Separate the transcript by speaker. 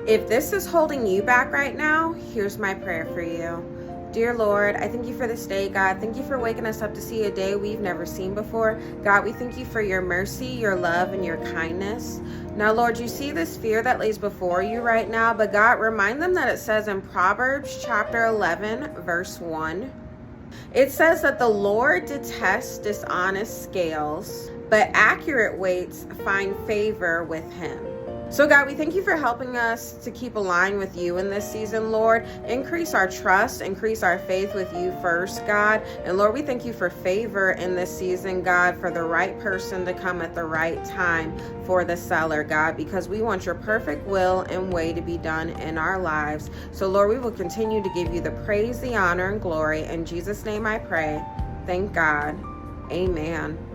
Speaker 1: If this is holding you back right now, here's my prayer for you. Dear Lord, I thank you for this day, God. Thank you for waking us up to see a day we've never seen before. God, we thank you for your mercy, your love, and your kindness. Now, Lord, you see this fear that lays before you right now, but God, remind them that it says in Proverbs chapter 11, verse 1, it says that the Lord detests dishonest scales, but accurate weights find favor with him. So God, we thank you for helping us to keep aligned with you in this season, Lord. Increase our trust, increase our faith with you first, God. And Lord, we thank you for favor in this season, God, for the right person to come at the right time for the seller, God, because we want your perfect will and way to be done in our lives. So Lord, we will continue to give you the praise, the honor, and glory. In Jesus' name I pray. Thank God. Amen.